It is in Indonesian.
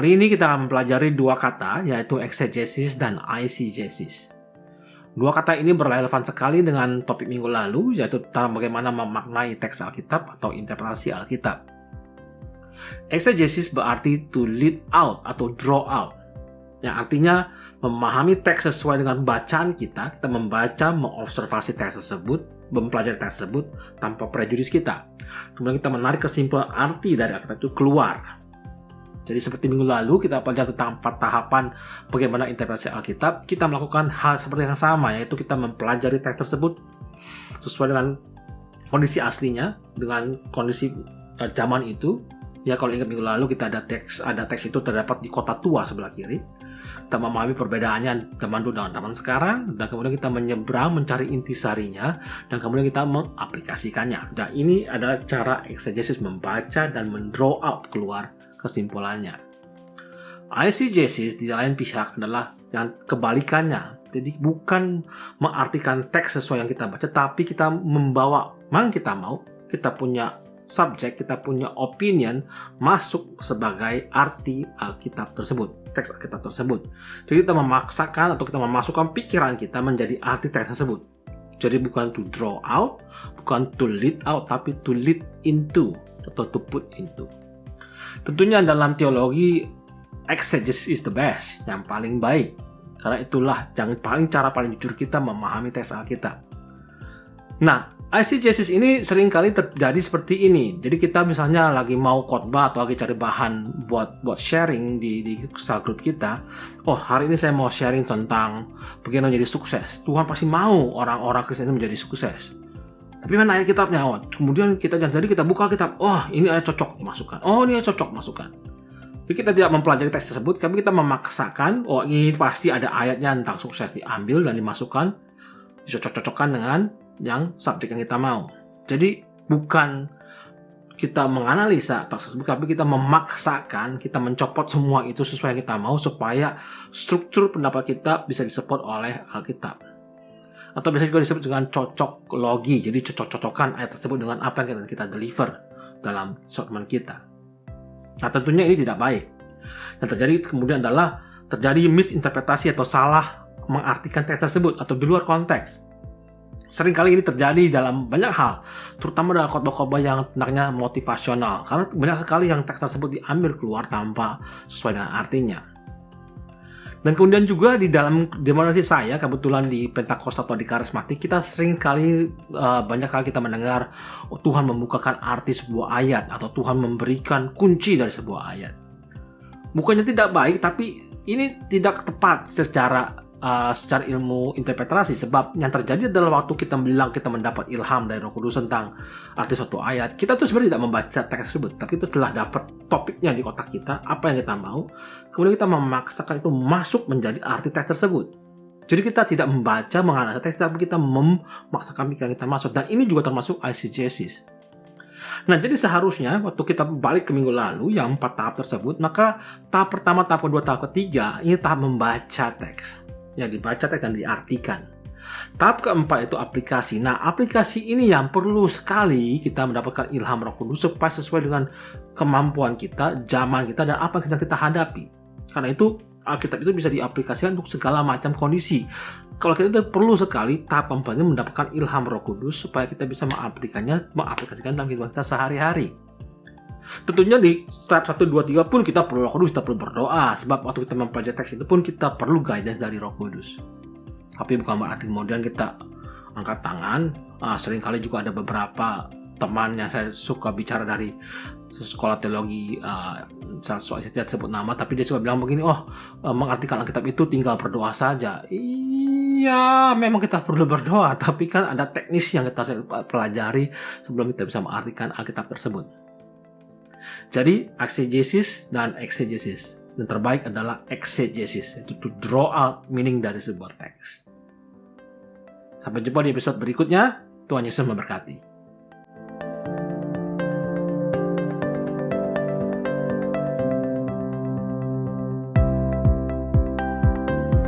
Kali ini kita akan mempelajari dua kata, yaitu exegesis dan eisegesis. Dua kata ini berrelevan sekali dengan topik minggu lalu, yaitu tentang bagaimana memaknai teks Alkitab atau interpretasi Alkitab. Exegesis berarti to lead out atau draw out, yang artinya memahami teks sesuai dengan bacaan kita membaca, mengobservasi teks tersebut, mempelajari teks tersebut tanpa prejudis kita. Kemudian kita menarik kesimpulan arti dari Alkitab itu keluar. Jadi seperti minggu lalu kita pelajari tentang 4 tahapan bagaimana interpretasi Alkitab, kita melakukan hal seperti yang sama, yaitu kita mempelajari teks tersebut sesuai dengan kondisi aslinya, dengan kondisi zaman itu. Ya, kalau ingat minggu lalu kita ada teks itu terdapat di kota tua sebelah kiri. Kita memahami perbedaannya zaman dulu dengan zaman sekarang, dan kemudian kita menyeberang mencari intisarinya, dan kemudian kita mengaplikasikannya. Dan ini adalah cara exegesis membaca dan mendraw out keluar kesimpulannya. Eisegesis di lain pihak adalah yang kebalikannya. Jadi bukan mengartikan teks sesuai yang kita baca, tapi kita membawa, kita punya subjek, kita punya opinion masuk sebagai arti Alkitab tersebut, teks Alkitab tersebut. Jadi kita memaksakan atau kita memasukkan pikiran kita menjadi arti teks tersebut. Jadi bukan to draw out, bukan to lead out, tapi to lead into atau to put into. Tentunya dalam teologi, exegesis is the best, yang paling baik. Karena itulah cara paling jujur kita memahami teks Alkitab. Nah, eisegesis ini seringkali terjadi seperti ini. Jadi kita misalnya lagi mau khotbah atau lagi cari bahan buat sharing di sel grup kita. Oh, hari ini saya mau sharing tentang bagaimana menjadi sukses. Tuhan pasti mau orang-orang Kristen itu menjadi sukses. Tapi mana ayat kitabnya? Oh, kemudian kita buka kitab. Oh, ini ayat cocok dimasukkan. Oh, ini ayat cocok masukkan. Jadi kita tidak mempelajari teks tersebut, tapi kita memaksakan. Oh, ini pasti ada ayatnya tentang sukses, diambil dan dimasukkan, dicocok-cocokkan dengan yang subjek yang kita mau. Jadi bukan kita menganalisa teks tersebut, tapi kita memaksakan, kita mencopot semua itu sesuai yang kita mau supaya struktur pendapat kita bisa disupport oleh Alkitab. Atau bisa juga disebut dengan cocok logi, jadi cocok-cocokkan ayat tersebut dengan apa yang kita deliver dalam sermon kita. Nah, tentunya ini tidak baik. Yang terjadi kemudian adalah terjadi misinterpretasi atau salah mengartikan teks tersebut atau di luar konteks. Seringkali ini terjadi dalam banyak hal, terutama dalam khotbah-khotbah yang tentangnya motivasional, karena banyak sekali yang teks tersebut diambil keluar tanpa sesuai dengan artinya. Dan kemudian juga di dalam denominasi saya, kebetulan di Pentakosta atau di Karismatik, kita seringkali banyak kali kita mendengar Tuhan membukakan arti sebuah ayat atau Tuhan memberikan kunci dari sebuah ayat. Bukannya tidak baik, tapi ini tidak tepat secara ilmu interpretasi, sebab yang terjadi adalah waktu kita bilang kita mendapat ilham dari Roh Kudus tentang arti suatu ayat, kita tuh sebenarnya tidak membaca teks tersebut, tapi itu telah dapat topiknya di otak kita, apa yang kita mau, kemudian kita memaksakan itu masuk menjadi arti teks tersebut. Jadi kita tidak membaca, menganalisa teks, tapi kita memaksakan pikiran kita masuk, dan ini juga termasuk eisegesis. Nah, jadi seharusnya waktu kita balik ke minggu lalu yang 4 tahap tersebut, maka tahap pertama, tahap kedua, tahap ketiga ini tahap membaca teks. Yang dibaca teks dan diartikan. Tahap keempat itu aplikasi. Nah, aplikasi ini yang perlu sekali kita mendapatkan ilham Roh Kudus supaya sesuai dengan kemampuan kita, zaman kita, dan apa yang sedang kita hadapi. Karena itu Alkitab itu bisa diaplikasikan untuk segala macam kondisi. Kalau kita itu perlu sekali tahap keempat ini mendapatkan ilham Roh Kudus supaya kita bisa mengaplikasikan dalam kehidupan kita sehari-hari. Tentunya di tahap 1, 2, 3 pun kita perlu Roh Kudus, kita perlu berdoa. Sebab waktu kita mempelajari teks itu pun kita perlu guidance dari Roh Kudus. Tapi bukan berarti kemudian kita angkat tangan. Seringkali juga ada beberapa teman yang saya suka bicara dari sekolah teologi, saya tidak sebut nama, tapi dia suka bilang begini, mengartikan Alkitab itu tinggal berdoa saja. Iya, memang kita perlu berdoa, tapi kan ada teknis yang kita pelajari sebelum kita bisa mengartikan Alkitab tersebut. Jadi, eisegesis dan exegesis. Yang terbaik adalah exegesis, yaitu to draw out meaning dari sebuah teks. Sampai jumpa di episode berikutnya. Tuhan Yesus memberkati.